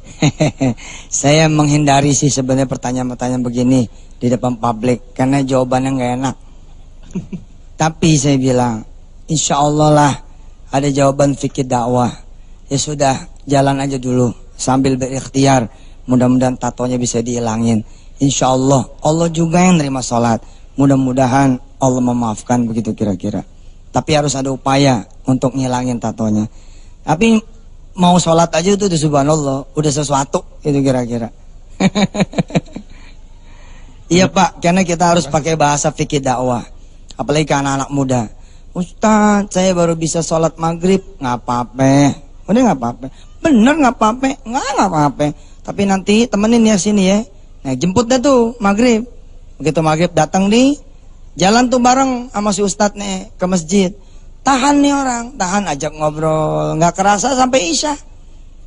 Saya menghindari sih sebenarnya pertanyaan-pertanyaan begini di depan publik karena jawabannya nggak enak. Tapi saya bilang, insya Allah lah ada jawaban fikih dakwah. Ya sudah, jalan aja dulu sambil berikhtiar. Mudah-mudahan tatonya bisa dihilangin. Insya Allah, Allah juga yang nerima sholat. Mudah-mudahan Allah memaafkan, begitu kira-kira. Tapi harus ada upaya untuk ngilangin tatonya. Tapi mau sholat aja itu subhanallah, udah sesuatu itu kira-kira. Iya Pak, karena kita harus pakai bahasa fikih dakwah. Apalagi ke anak-anak muda. Ustaz, saya baru bisa sholat maghrib. Nggak apa-apa. Udah nggak apa-apa. Bener nggak apa-apa. Nggak apa-apa. Tapi nanti temenin ya sini ya. Nah jemput dah tuh maghrib. Begitu maghrib datang nih, jalan tuh bareng sama si Ustadz nih ke masjid. Tahan nih orang, tahan ajak ngobrol. Nggak kerasa sampai isya.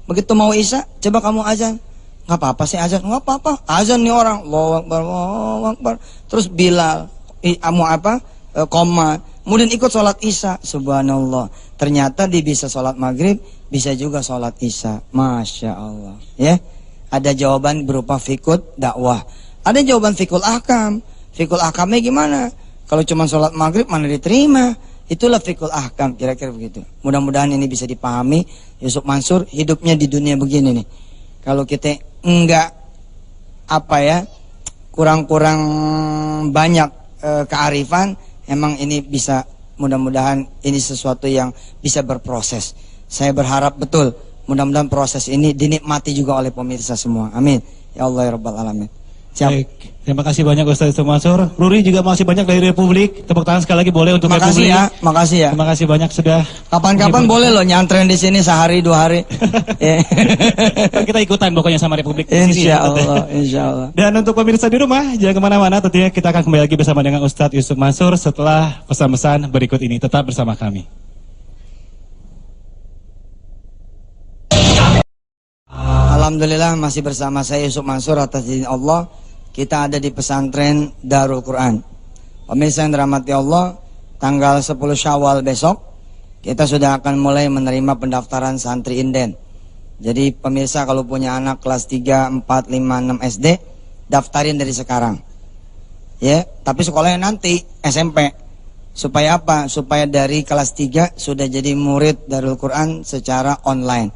Begitu mau isya, coba kamu azan. Nggak apa-apa sih azan. Nggak apa-apa. Azan nih orang. Allahu Akbar, Allahu Akbar. Terus Bilal, koma. Kemudian ikut sholat isya. Subhanallah. Ternyata dia bisa sholat maghrib, bisa juga sholat isya. Masya Allah. Ya. Ada jawaban berupa fikut dakwah. Ada jawaban fikul ahkam. Fikul ahkamnya gimana? Kalau cuma sholat maghrib mana diterima? Itulah fikul ahkam, kira-kira begitu. Mudah-mudahan ini bisa dipahami. Yusuf Mansur hidupnya di dunia begini nih. Kalau kita enggak kurang-kurang banyak kearifan, emang ini bisa, mudah-mudahan ini sesuatu yang bisa berproses. Saya berharap betul mudah-mudahan proses ini dinikmati juga oleh pemirsa semua. Amin. Ya Allah ya Rabbal Alamin. Siap. Baik, terima kasih banyak Ustaz Yusuf Mansur. Ruri juga masih banyak dari Republik. Tepuk tangan sekali lagi boleh untuk Makasih Republik. ya, makasih ya. Terima kasih banyak sudah. Kapan-kapan boleh loh nyantren di sini sehari 2 hari. Kita ikutan pokoknya sama Republik di sini. Insya Allah, insya Allah. Dan untuk pemirsa di rumah, jangan kemana-mana. Tentunya kita akan kembali lagi bersama dengan Ustadz Yusuf Mansur setelah pesan-pesan berikut ini. Tetap bersama kami. Alhamdulillah masih bersama saya Yusuf Mansur atas izin Allah. Kita ada di pesantren Darul Quran. Pemirsa yang dirahmati Allah, tanggal 10 Syawal besok kita sudah akan mulai menerima pendaftaran santri inden. Jadi pemirsa kalau punya anak kelas 3, 4, 5, 6 SD, daftarin dari sekarang. Ya, tapi sekolahnya nanti SMP. Supaya apa? Supaya dari kelas 3 sudah jadi murid Darul Quran secara online.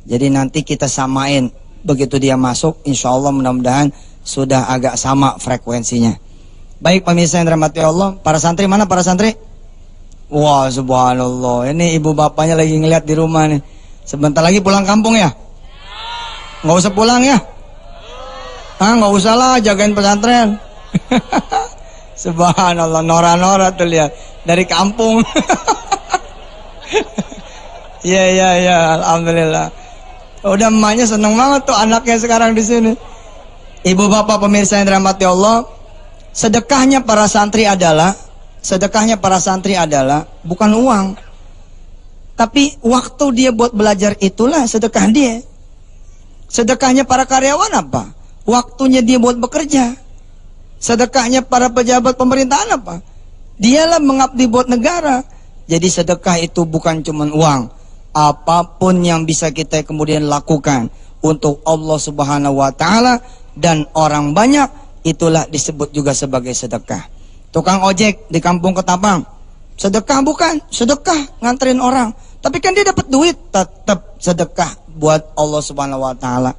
Jadi nanti kita samain, begitu dia masuk, insya Allah mudah-mudahan sudah agak sama frekuensinya. Baik pemirsa yang dirahmati Allah, para santri mana para santri? Wah subhanallah, ini ibu bapaknya lagi ngeliat di rumah nih. Sebentar lagi pulang kampung ya? Nggak usah pulang ya? Nggak usah lah, jagain pesantren. Subhanallah, nora-nora tuh lihat dari kampung. Ya, alhamdulillah. Udah emaknya seneng banget tuh anaknya sekarang di sini. Ibu bapak pemirsa yang dirahmati Allah, sedekahnya para santri adalah bukan uang, tapi waktu dia buat belajar itulah sedekah dia. Sedekahnya para karyawan apa? Waktunya dia buat bekerja. Sedekahnya para pejabat pemerintahan apa? Dialah mengabdi buat negara. Jadi sedekah itu bukan cuma uang. Apapun yang bisa kita kemudian lakukan untuk Allah Subhanahu wa taala dan orang banyak, itulah disebut juga sebagai sedekah. Tukang ojek di kampung Ketapang, sedekah bukan? Sedekah nganterin orang, tapi kan dia dapat duit, tetap sedekah buat Allah Subhanahu wa taala.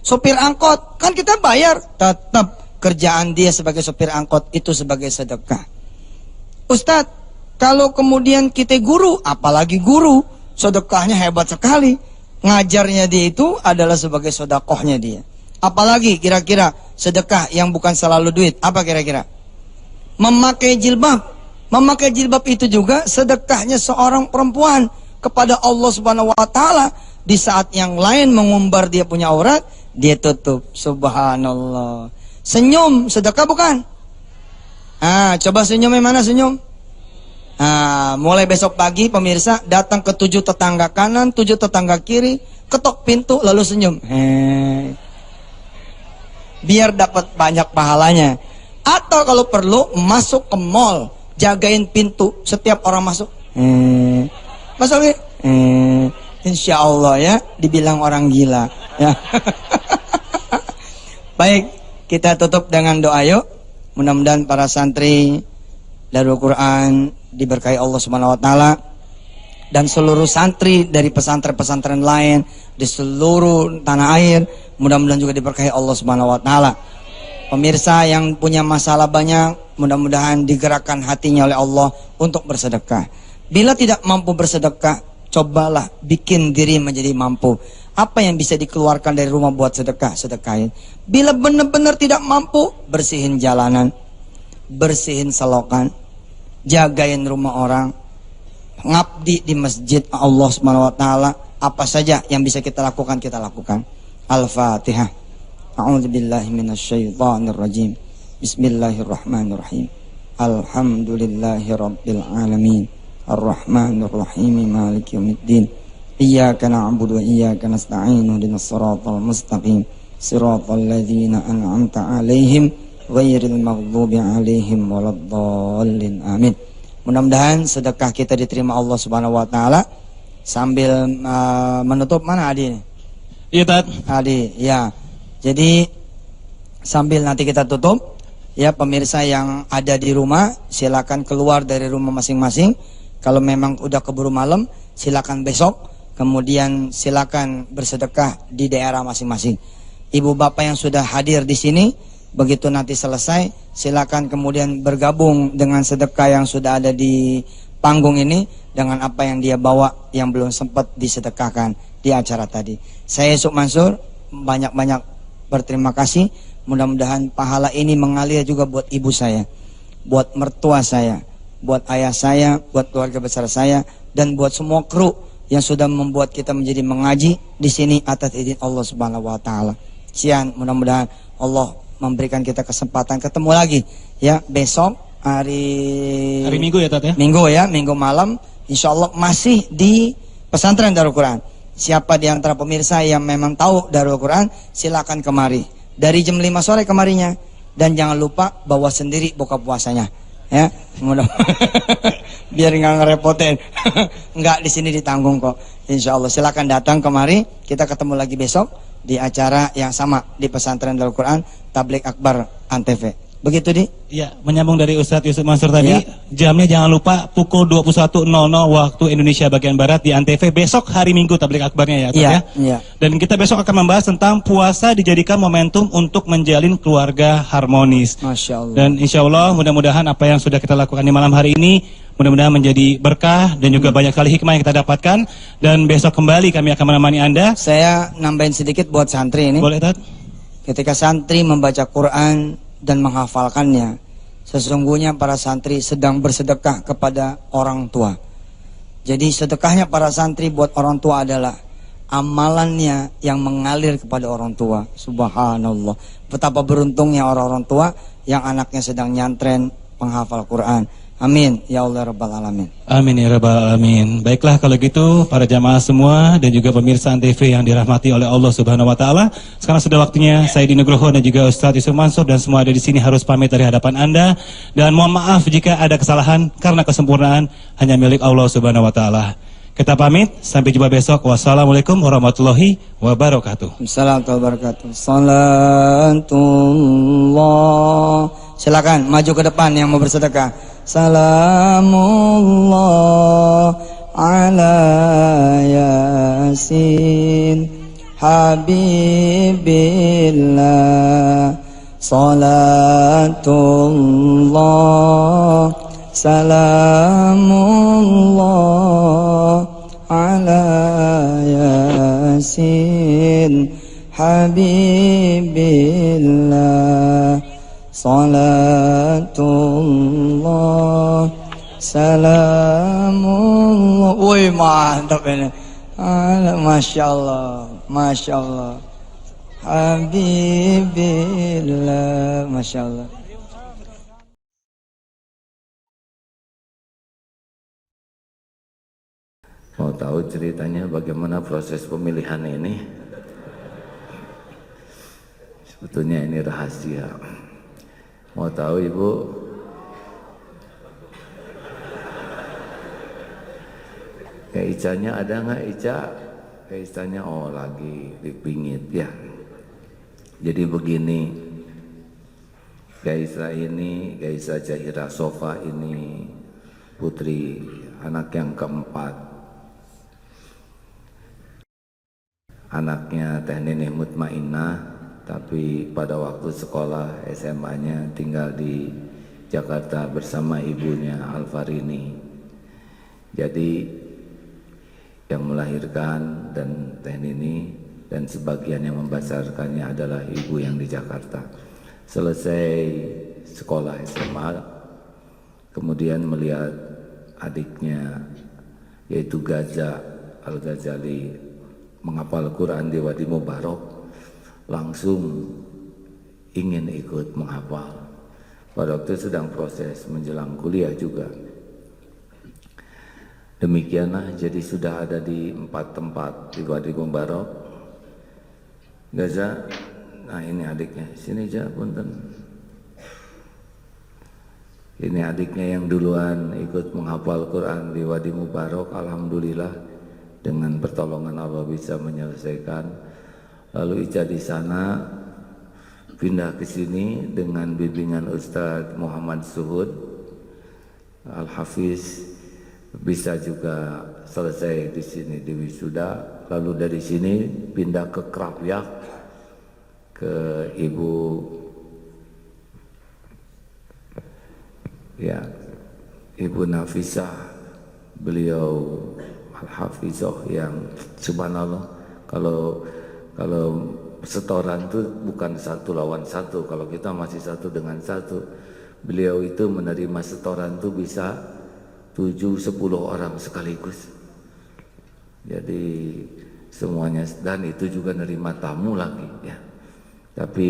Sopir angkot, kan kita bayar, tetap kerjaan dia sebagai sopir angkot itu sebagai sedekah. Ustadz, kalau kemudian kita guru, apalagi guru, sedekahnya hebat sekali. Ngajarnya dia itu adalah sebagai sedekahnya dia. Apalagi kira-kira sedekah yang bukan selalu duit, apa kira-kira? Memakai jilbab. Memakai jilbab itu juga sedekahnya seorang perempuan kepada Allah Subhanahu wa taala. Di saat yang lain mengumbar dia punya aurat, dia tutup. Subhanallah. Senyum sedekah bukan? Coba senyumnya mana senyum? Mulai besok pagi pemirsa datang ke 7 tetangga kanan, 7 tetangga kiri, ketok pintu lalu senyum. Biar dapat banyak pahalanya. Atau kalau perlu masuk ke mall, jagain pintu setiap orang masuk. Masuk ya? Insya Allah ya, dibilang orang gila. Ya. Baik, kita tutup dengan doa yuk. Mudah-mudahan para santri Darul Quran diberkahi Allah Subhanahu wa taala dan seluruh santri dari pesantren-pesantren lain di seluruh tanah air mudah-mudahan juga diberkahi Allah Subhanahu wa taala. Pemirsa yang punya masalah banyak, mudah-mudahan digerakkan hatinya oleh Allah untuk bersedekah. Bila tidak mampu bersedekah, cobalah bikin diri menjadi mampu. Apa yang bisa dikeluarkan dari rumah buat sedekah, sedekahin. Bila benar-benar tidak mampu, bersihin jalanan, bersihin selokan, jagain rumah orang, ngabdi di masjid Allah Subhanahu wa taala. Apa saja yang bisa kita lakukan, kita lakukan. Al-Fatihah. A'udzubillahi minasyaitonirrajim. Bismillahirrahmanirrahim. Alhamdulillahirabbil alamin. Ar-Rahmanirrahim. Maliki yaumiddin. Iyyaka na'budu wa iyyaka nasta'in. Ihdinas siratal mustaqim. Siratal ladzina an'amta 'alaihim ghairil maghdubi 'alaihim waladdallin. Amin. Mudah-mudahan sedekah kita diterima Allah Subhanahu wa taala. Sambil menutup, mana Adi ini? Iya, Tat. Adi, ya. Jadi sambil nanti kita tutup, ya pemirsa yang ada di rumah silakan keluar dari rumah masing-masing. Kalau memang udah keburu malam, silakan besok. Kemudian silakan bersedekah di daerah masing-masing. Ibu bapak yang sudah hadir di sini, begitu nanti selesai, silakan kemudian bergabung dengan sedekah yang sudah ada di panggung ini dengan apa yang dia bawa yang belum sempat disedekahkan di acara tadi. Saya Yusuf Mansur banyak-banyak berterima kasih. Mudah-mudahan pahala ini mengalir juga buat ibu saya, buat mertua saya, buat ayah saya, buat keluarga besar saya, dan buat semua kru yang sudah membuat kita menjadi mengaji di sini atas izin Allah Subhanahu wa taala. Sian, mudah-mudahan Allah memberikan kita kesempatan ketemu lagi ya besok hari Minggu ya Tat ya? Minggu ya, Minggu malam insyaallah masih di pesantren Darul Quran. Siapa di antara pemirsa yang memang tahu Darul Quran silakan kemari. Dari jam 5 sore kemarinya, dan jangan lupa bawa sendiri buka puasanya. Ya, mudah biar nggak ngerepotin. Nggak, di sini ditanggung kok. Insya Allah silakan datang kemari. Kita ketemu lagi besok di acara yang sama di pesantren Darul Quran Tabligh Akbar Antv. Begitu di? Iya, menyambung dari Ustadz Yusuf Mansur tadi, Ya. jamnya jangan lupa pukul 21.00 waktu Indonesia bagian Barat di Antv besok hari Minggu Tabligh Akbarnya ya, Tat, Iya, ya. iya. Dan kita besok akan membahas tentang puasa dijadikan momentum untuk menjalin keluarga harmonis. Masya Allah. Dan insya Allah mudah-mudahan apa yang sudah kita lakukan di malam hari ini mudah-mudahan menjadi berkah dan juga banyak sekali hikmah yang kita dapatkan. Dan besok kembali kami akan menemani Anda. Saya nambahin sedikit buat santri ini. Boleh Tat? Ketika santri membaca Quran dan menghafalkannya, sesungguhnya para santri sedang bersedekah kepada orang tua. Jadi sedekahnya para santri buat orang tua adalah amalannya yang mengalir kepada orang tua. Subhanallah. Betapa beruntungnya orang-orang tua yang anaknya sedang nyantren penghafal Quran. Amin ya Allah Rabbal Alamin. Amin ya Rabbal Alamin. Baiklah kalau gitu para jamaah semua dan juga pemirsa Antv yang dirahmati oleh Allah Subhanahu wa taala. Sekarang sudah waktunya saya Dinugroho dan juga Ustadz Yusuf Mansur dan semua ada di sini harus pamit dari hadapan Anda, dan mohon maaf jika ada kesalahan karena kesempurnaan hanya milik Allah Subhanahu wa taala. Kita pamit, sampai jumpa besok. Wassalamualaikum warahmatullahi wabarakatuh. Assalamualaikum warahmatullahi wabarakatuh. Salatullah. Silakan maju ke depan yang mau bersedekah. Salamullah ala Yasin Habibillah. Salatullah salamullah ala Yasin Habibillah. Salatullah salamullah. Wih, mantap ini. Masya Allah, Masya Allah. Habibillah, Masya Allah. Mau tahu ceritanya bagaimana proses pemilihan ini? Sebetulnya ini rahasia. Mau tahu Ibu? Kayak Icanya ada nggak Ica? Kayak Icanya oh lagi dipingit ya. Jadi begini, Gaisa ini, Gaisa Jahira Sofa ini putri anak yang keempat. Anaknya Teh Neneh Mutmainah, tapi pada waktu sekolah SMA-nya tinggal di Jakarta bersama ibunya Alvarini. Jadi yang melahirkan dan Teh Nini dan sebagian yang membesarkannya adalah ibu yang di Jakarta. Selesai sekolah SMA, kemudian melihat adiknya yaitu Gaza Al-Ghazali menghafal Quran di Wadi Mubarak, langsung ingin ikut menghafal. Pada waktu sedang proses menjelang kuliah juga. Demikianlah, jadi sudah ada di 4 tempat di Wadi Mubarak. Gaza, nah ini adiknya, sini aja punten. Ini adiknya yang duluan ikut menghafal Quran di Wadi Mubarak. Alhamdulillah dengan pertolongan Allah bisa menyelesaikan. Lalu Ica di sana pindah ke sini dengan bimbingan Ustadz Muhammad Suhud Al-Hafiz, bisa juga selesai di sini di wisuda, lalu dari sini pindah ke Krapyak ke Ibu Nafisah, beliau Al-Hafizah yang subhanallah, kalau setoran itu bukan 1 lawan 1, kalau kita masih 1 dengan 1, beliau itu menerima setoran itu bisa 7-10 orang sekaligus, jadi semuanya, dan itu juga nerima tamu lagi ya, tapi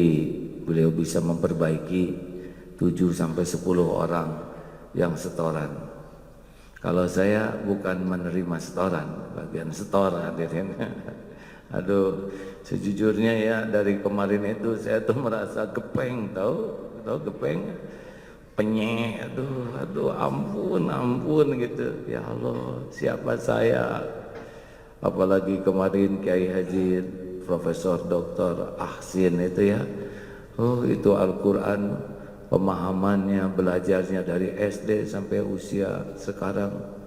beliau bisa memperbaiki 7-10 orang yang setoran. Kalau saya bukan menerima setoran, bagian setoran, aduh, sejujurnya ya dari kemarin itu saya tuh merasa gepeng, tahu gepeng, penyek, aduh, ampun gitu, ya Allah, siapa saya? Apalagi kemarin Kiai Haji Profesor Dr. Ahsin itu ya, itu Al-Quran pemahamannya, belajarnya dari SD sampai usia sekarang.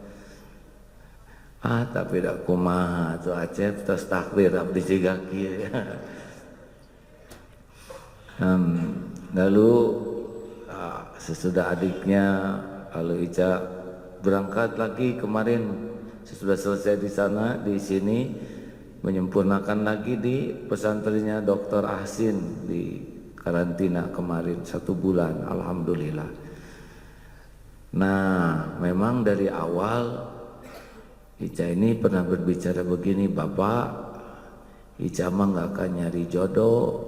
Tapi dak kumaha tuh Acep terus takbir abdi cigaki ya. Lalu sesudah adiknya lalu Ica berangkat lagi kemarin, sesudah selesai di sana, di sini menyempurnakan lagi di pesantrennya Dr. Ahsin di karantina kemarin 1 bulan, alhamdulillah. Nah, memang dari awal Ica ini pernah berbicara begini, Bapak, Ica mah nggak akan nyari jodoh,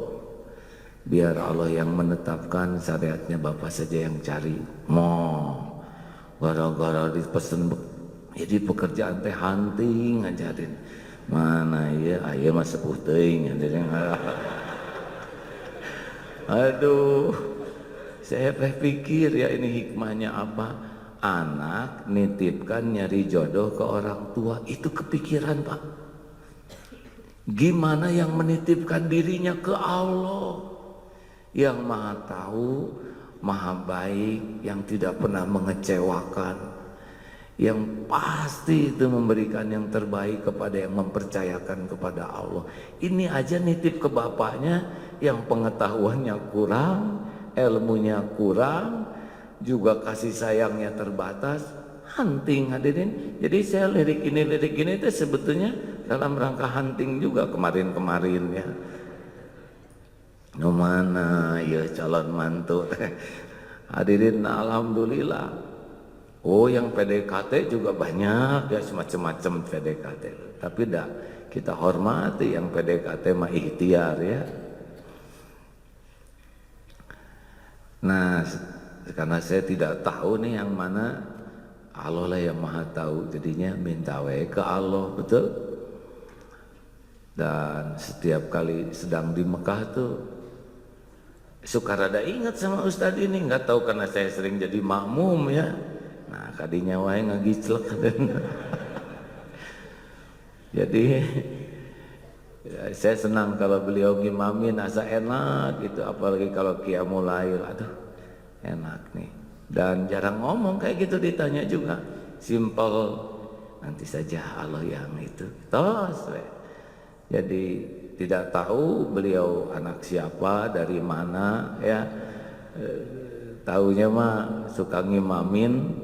biar Allah yang menetapkan, syariatnya Bapak saja yang cari. Gara-gara dipesen jadi pekerjaan teh hunting ngajarin, mana ya, ayo mah sepuh teuing ngajarin. Aduh, saya pikir ya ini hikmahnya apa? Anak nitipkan nyari jodoh ke orang tua, itu kepikiran Pak. Gimana yang menitipkan dirinya ke Allah yang maha tahu, maha baik, yang tidak pernah mengecewakan, yang pasti itu memberikan yang terbaik kepada yang mempercayakan kepada Allah. Ini aja nitip ke bapaknya yang pengetahuannya kurang, ilmunya kurang, juga kasih sayangnya terbatas, hunting hadirin. Jadi saya lirik ini itu sebetulnya dalam rangka hunting juga kemarin ya. Mana ya calon mantu hadirin, alhamdulillah. Yang PDKT juga banyak ya, semacam-macam PDKT, tapi kita hormati yang PDKT mah ikhtiar ya. Nah, karena saya tidak tahu nih yang mana, Allah lah yang maha tahu, jadinya minta ke Allah, betul. Dan setiap kali sedang di Mekah tuh suka rada ingat sama Ustadz ini, nggak tahu karena saya sering jadi makmum ya. Nah, kadinya wae ngagiclek. Jadi ya, saya senang kalau beliau ngimamin, asa enak gitu, apalagi kalau Qiyamul Lail, aduh enak nih. Dan jarang ngomong kayak gitu, ditanya juga simple, nanti saja Allah yang itu tos. Jadi tidak tahu beliau anak siapa, dari mana ya, taunya mah suka ngimamin,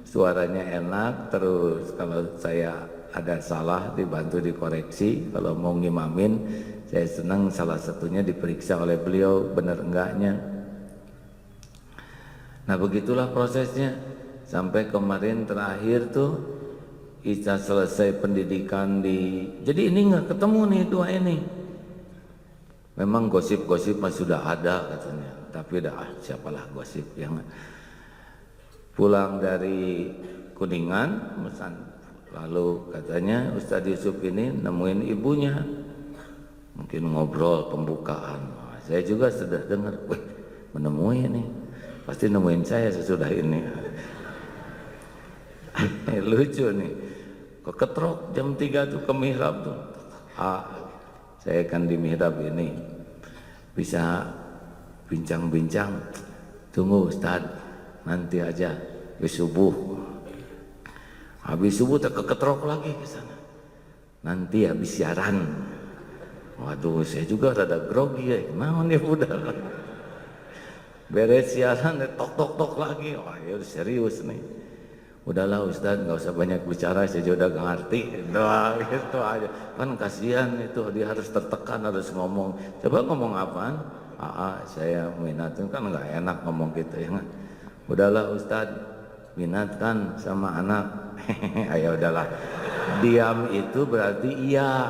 suaranya enak, terus kalau saya ada salah dibantu dikoreksi, kalau mau ngimamin saya senang salah satunya diperiksa oleh beliau benar enggaknya. Nah begitulah prosesnya sampai kemarin terakhir tuh Ica selesai pendidikan jadi ini nggak ketemu nih dua ini. Memang gosip-gosip mah sudah ada katanya, tapi siapalah gosip yang pulang dari Kuningan lalu katanya Ustadz Yusuf ini nemuin ibunya, mungkin ngobrol pembukaan. Saya juga sudah dengar, menemui ini pasti nemuin saya sesudah ini. Lucu nih, keketrok jam 3 tuh ke mihrab tuh. Saya kan di mihrab ini bisa bincang-bincang, tunggu Ustaz, nanti aja habis subuh. Habis subuh keketrok lagi ke sana. Nanti habis siaran. Waduh, saya juga rada grogi ya. Naon ya udah. Beres siaran, tok lagi. Wah, ya serius nih. Udahlah Ustaz, nggak usah banyak bicara, saya juga udah ngerti. Doa gitu aja. Kan kasihan itu, dia harus tertekan, harus ngomong. Coba ngomong apaan? Saya minat, kan nggak enak ngomong gitu ya. Udahlah Ustaz, minat kan sama anak. Ayo udahlah. Diam itu berarti iya.